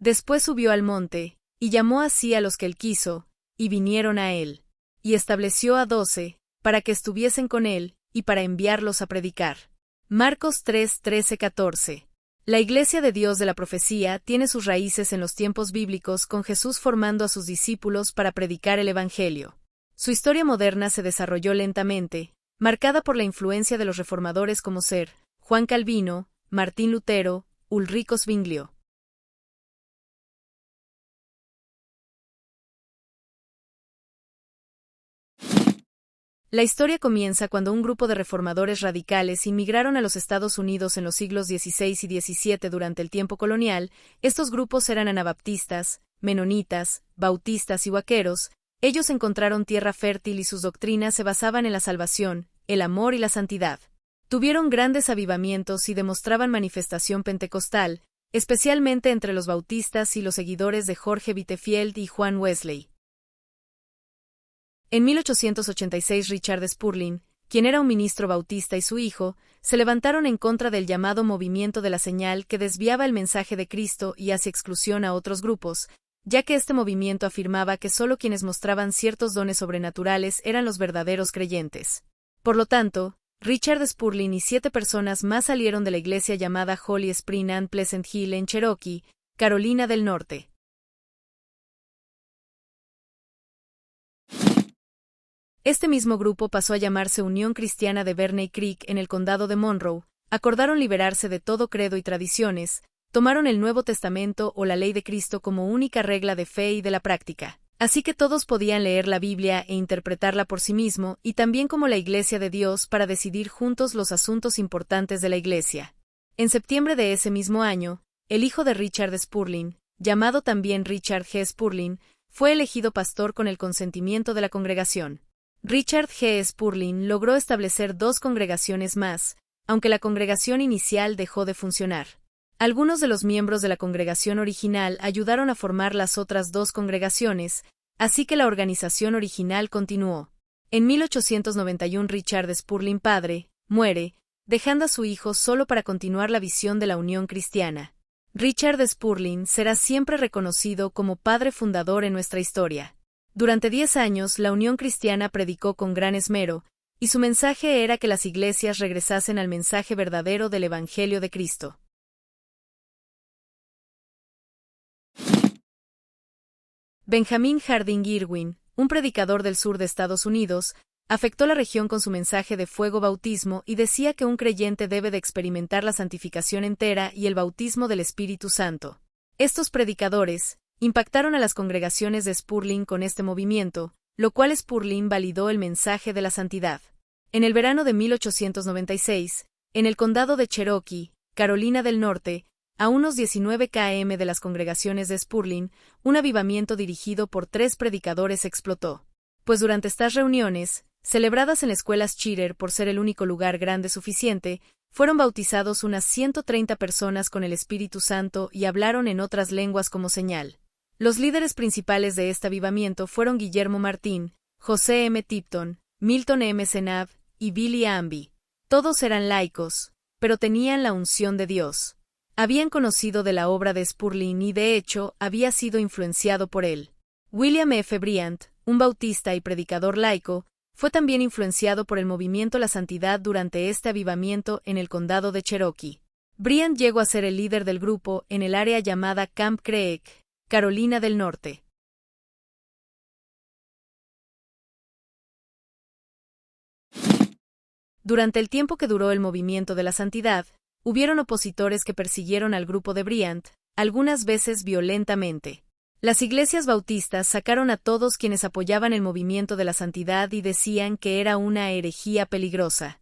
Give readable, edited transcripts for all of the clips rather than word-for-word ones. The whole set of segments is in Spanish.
Después subió al monte, y llamó así a los que él quiso, y vinieron a él. Y estableció a 12, para que estuviesen con él, y para enviarlos a predicar. Marcos 3, 13-14. La Iglesia de Dios de la Profecía tiene sus raíces en los tiempos bíblicos, con Jesús formando a sus discípulos para predicar el Evangelio. Su historia moderna se desarrolló lentamente, marcada por la influencia de los reformadores como ser Juan Calvino, Martín Lutero, Ulrico Zwinglio. La historia comienza cuando un grupo de reformadores radicales inmigraron a los Estados Unidos en los siglos XVI y XVII durante el tiempo colonial. Estos grupos eran anabaptistas, menonitas, bautistas y vaqueros. Ellos encontraron tierra fértil y sus doctrinas se basaban en la salvación, el amor y la santidad. Tuvieron grandes avivamientos y demostraban manifestación pentecostal, especialmente entre los bautistas y los seguidores de Jorge Whitefield y Juan Wesley. En 1886 Richard Spurling, quien era un ministro bautista y su hijo, se levantaron en contra del llamado movimiento de la señal que desviaba el mensaje de Cristo y hacía exclusión a otros grupos, ya que este movimiento afirmaba que solo quienes mostraban ciertos dones sobrenaturales eran los verdaderos creyentes. Por lo tanto, Richard Spurling y 7 personas más salieron de la iglesia llamada Holy Spring and Pleasant Hill en Cherokee, Carolina del Norte. Este mismo grupo pasó a llamarse Unión Cristiana de Berney Creek en el condado de Monroe. Acordaron liberarse de todo credo y tradiciones, tomaron el Nuevo Testamento o la ley de Cristo como única regla de fe y de la práctica. Así que todos podían leer la Biblia e interpretarla por sí mismo, y también como la Iglesia de Dios para decidir juntos los asuntos importantes de la Iglesia. En septiembre de ese mismo año, el hijo de Richard Spurling, llamado también Richard G. Spurling, fue elegido pastor con el consentimiento de la congregación. Richard G. Spurling logró establecer 2 congregaciones más, aunque la congregación inicial dejó de funcionar. Algunos de los miembros de la congregación original ayudaron a formar las otras 2 congregaciones, así que la organización original continuó. En 1891 Richard Spurling padre muere, dejando a su hijo solo para continuar la visión de la Unión Cristiana. Richard Spurling será siempre reconocido como padre fundador en nuestra historia. Durante 10 años la Unión Cristiana predicó con gran esmero, y su mensaje era que las iglesias regresasen al mensaje verdadero del Evangelio de Cristo. Benjamin Harding Irwin, un predicador del sur de Estados Unidos, afectó la región con su mensaje de fuego bautismo y decía que un creyente debe de experimentar la santificación entera y el bautismo del Espíritu Santo. Estos predicadores impactaron a las congregaciones de Spurling con este movimiento, lo cual Spurling validó el mensaje de la santidad. En el verano de 1896, en el condado de Cherokee, Carolina del Norte, a unos 19 km de las congregaciones de Spurling, un avivamiento dirigido por 3 predicadores explotó. Pues durante estas reuniones, celebradas en escuelas charter por ser el único lugar grande suficiente, fueron bautizados unas 130 personas con el Espíritu Santo y hablaron en otras lenguas como señal. Los líderes principales de este avivamiento fueron Guillermo Martín, José M. Tipton, Milton M. Senab y Billy Amby. Todos eran laicos, pero tenían la unción de Dios. Habían conocido de la obra de Spurling y de hecho había sido influenciado por él. William F. Bryant, un bautista y predicador laico, fue también influenciado por el movimiento La Santidad durante este avivamiento en el condado de Cherokee. Bryant llegó a ser el líder del grupo en el área llamada Camp Creek, Carolina del Norte. Durante el tiempo que duró el movimiento de la santidad, hubieron opositores que persiguieron al grupo de Bryant, algunas veces violentamente. Las iglesias bautistas sacaron a todos quienes apoyaban el movimiento de la santidad y decían que era una herejía peligrosa.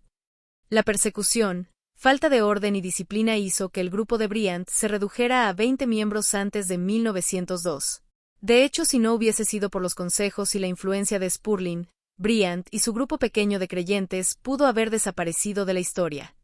La persecución, falta de orden y disciplina hizo que el grupo de Bryant se redujera a 20 miembros antes de 1902. De hecho, si no hubiese sido por los consejos y la influencia de Spurling, Bryant y su grupo pequeño de creyentes pudo haber desaparecido de la historia.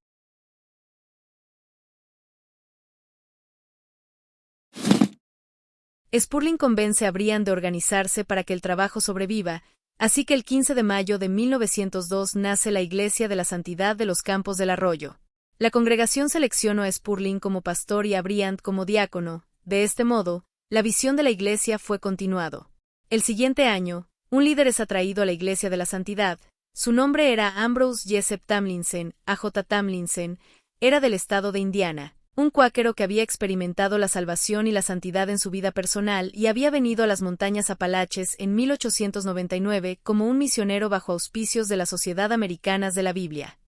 Spurling convence a Bryant de organizarse para que el trabajo sobreviva, así que el 15 de mayo de 1902 nace la Iglesia de la Santidad de los Campos del Arroyo. La congregación seleccionó a Spurling como pastor y a Bryant como diácono. De este modo, la visión de la Iglesia fue continuado. El siguiente año, un líder es atraído a la Iglesia de la Santidad. Su nombre era Ambrose Jessup Tomlinson, A.J. Tomlinson, era del estado de Indiana, un cuáquero que había experimentado la salvación y la santidad en su vida personal y había venido a las montañas Apalaches en 1899 como un misionero bajo auspicios de la Sociedad Americana de la Biblia.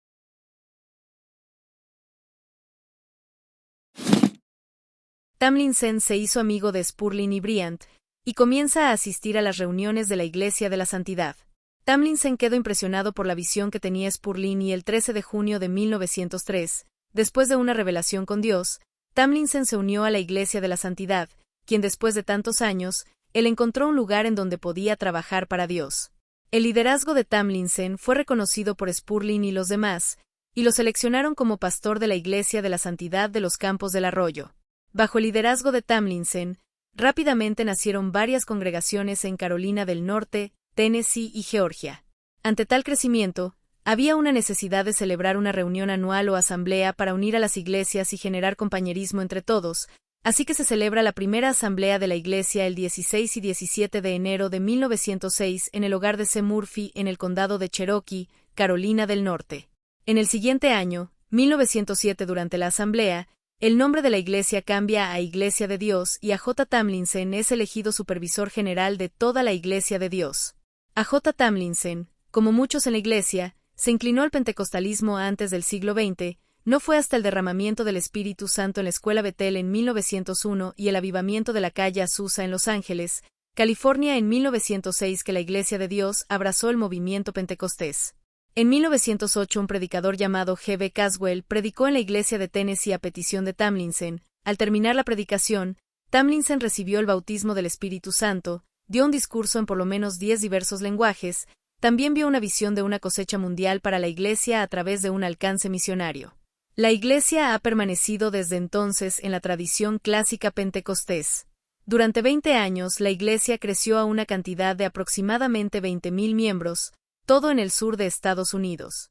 Tomlinson se hizo amigo de Spurgeon y Bryant, y comienza a asistir a las reuniones de la Iglesia de la Santidad. Tomlinson quedó impresionado por la visión que tenía Spurgeon y el 13 de junio de 1903, después de una revelación con Dios, Tomlinson se unió a la Iglesia de la Santidad, quien después de tantos años, él encontró un lugar en donde podía trabajar para Dios. El liderazgo de Tomlinson fue reconocido por Spurgeon y los demás, y lo seleccionaron como pastor de la Iglesia de la Santidad de los Campos del Arroyo. Bajo el liderazgo de Tomlinson, rápidamente nacieron varias congregaciones en Carolina del Norte, Tennessee y Georgia. Ante tal crecimiento, había una necesidad de celebrar una reunión anual o asamblea para unir a las iglesias y generar compañerismo entre todos, así que se celebra la primera asamblea de la iglesia el 16 y 17 de enero de 1906 en el hogar de C. Murphy en el condado de Cherokee, Carolina del Norte. En el siguiente año, 1907, durante la asamblea, el nombre de la iglesia cambia a Iglesia de Dios y A.J. Tomlinson es elegido supervisor general de toda la Iglesia de Dios. A.J. Tomlinson, como muchos en la iglesia, se inclinó al pentecostalismo antes del siglo XX, no fue hasta el derramamiento del Espíritu Santo en la Escuela Bethel en 1901 y el avivamiento de la calle Azusa en Los Ángeles, California en 1906 que la Iglesia de Dios abrazó el movimiento pentecostés. En 1908 un predicador llamado G. B. Caswell predicó en la iglesia de Tennessee a petición de Tomlinson. Al terminar la predicación, Tomlinson recibió el bautismo del Espíritu Santo, dio un discurso en por lo menos 10 diversos lenguajes, también vio una visión de una cosecha mundial para la iglesia a través de un alcance misionario. La iglesia ha permanecido desde entonces en la tradición clásica pentecostés. Durante 20 años la iglesia creció a una cantidad de aproximadamente 20,000 miembros, todo en el sur de Estados Unidos.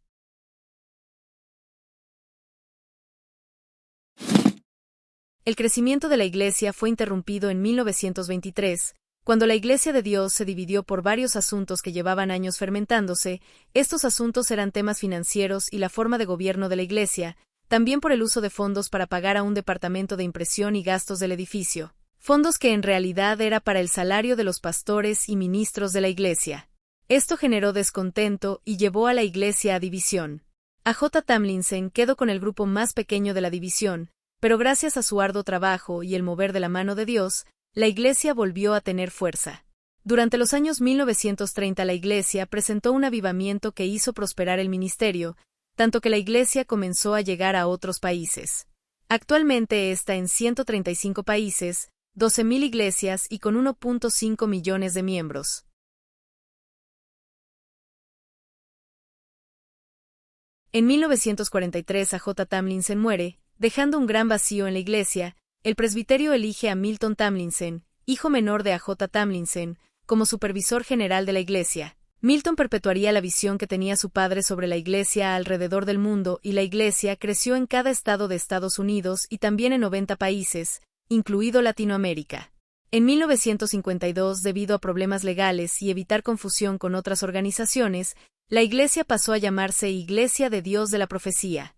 El crecimiento de la Iglesia fue interrumpido en 1923, cuando la Iglesia de Dios se dividió por varios asuntos que llevaban años fermentándose. Estos asuntos eran temas financieros y la forma de gobierno de la Iglesia, también por el uso de fondos para pagar a un departamento de impresión y gastos del edificio, fondos que en realidad era para el salario de los pastores y ministros de la Iglesia. Esto generó descontento y llevó a la iglesia a división. A.J. Tomlinson quedó con el grupo más pequeño de la división, pero gracias a su arduo trabajo y el mover de la mano de Dios, la iglesia volvió a tener fuerza. Durante los años 1930 la iglesia presentó un avivamiento que hizo prosperar el ministerio, tanto que la iglesia comenzó a llegar a otros países. Actualmente está en 135 países, 12,000 iglesias y con 1.5 millones de miembros. En 1943 A.J. Tomlinson muere, dejando un gran vacío en la iglesia. El presbiterio elige a Milton Tomlinson, hijo menor de A.J. Tomlinson, como supervisor general de la iglesia. Milton perpetuaría la visión que tenía su padre sobre la iglesia alrededor del mundo y la iglesia creció en cada estado de Estados Unidos y también en 90 países, incluido Latinoamérica. En 1952, debido a problemas legales y evitar confusión con otras organizaciones, la iglesia pasó a llamarse Iglesia de Dios de la Profecía.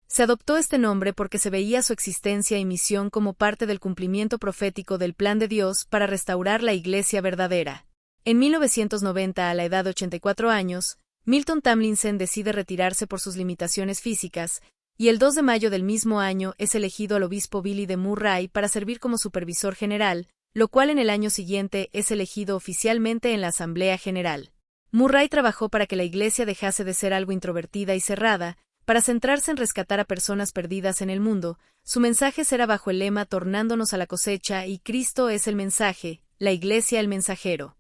Se adoptó este nombre porque se veía su existencia y misión como parte del cumplimiento profético del plan de Dios para restaurar la iglesia verdadera. En 1990, a la edad de 84 años, Milton Tomlinson decide retirarse por sus limitaciones físicas, y el 2 de mayo del mismo año es elegido al obispo Billy de Murray para servir como supervisor general, lo cual en el año siguiente es elegido oficialmente en la Asamblea General. Murray trabajó para que la iglesia dejase de ser algo introvertida y cerrada, para centrarse en rescatar a personas perdidas en el mundo. Su mensaje será bajo el lema Tornándonos a la cosecha y Cristo es el mensaje, la iglesia el mensajero.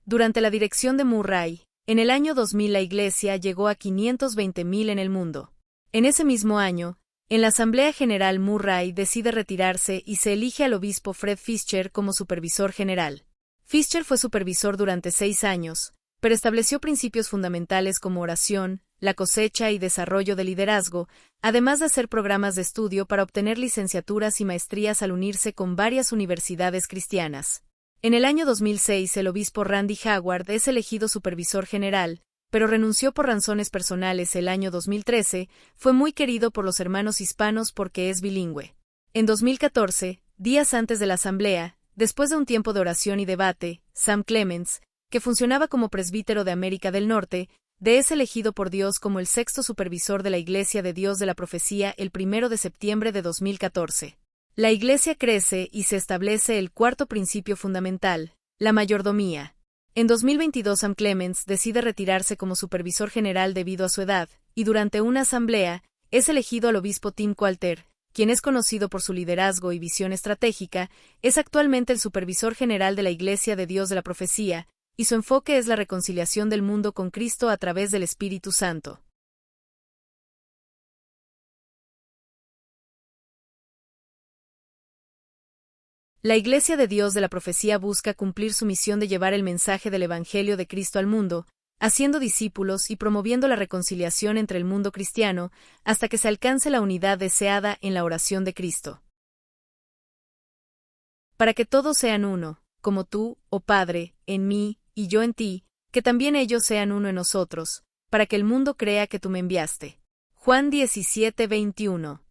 Durante la dirección de Murray, en el año 2000 la iglesia llegó a 520,000 en el mundo. En ese mismo año, en la Asamblea General Murray decide retirarse y se elige al obispo Fred Fischer como supervisor general. Fischer fue supervisor durante 6 años, pero estableció principios fundamentales como oración, la cosecha y desarrollo de liderazgo, además de hacer programas de estudio para obtener licenciaturas y maestrías al unirse con varias universidades cristianas. En el año 2006 el obispo Randy Howard es elegido supervisor general, pero renunció por razones personales el año 2013, fue muy querido por los hermanos hispanos porque es bilingüe. En 2014, días antes de la asamblea, después de un tiempo de oración y debate, Sam Clements, que funcionaba como presbítero de América del Norte, es elegido por Dios como el sexto supervisor de la Iglesia de Dios de la Profecía el 1 de septiembre de 2014. La Iglesia crece y se establece el cuarto principio fundamental, la mayordomía. En 2022 Sam Clements decide retirarse como supervisor general debido a su edad, y durante una asamblea, es elegido al obispo Tim Coulter, quien es conocido por su liderazgo y visión estratégica, es actualmente el supervisor general de la Iglesia de Dios de la Profecía, y su enfoque es la reconciliación del mundo con Cristo a través del Espíritu Santo. La Iglesia de Dios de la Profecía busca cumplir su misión de llevar el mensaje del Evangelio de Cristo al mundo, haciendo discípulos y promoviendo la reconciliación entre el mundo cristiano, hasta que se alcance la unidad deseada en la oración de Cristo. Para que todos sean uno, como tú, oh Padre, en mí, y yo en ti, que también ellos sean uno en nosotros, para que el mundo crea que tú me enviaste. Juan 17:21.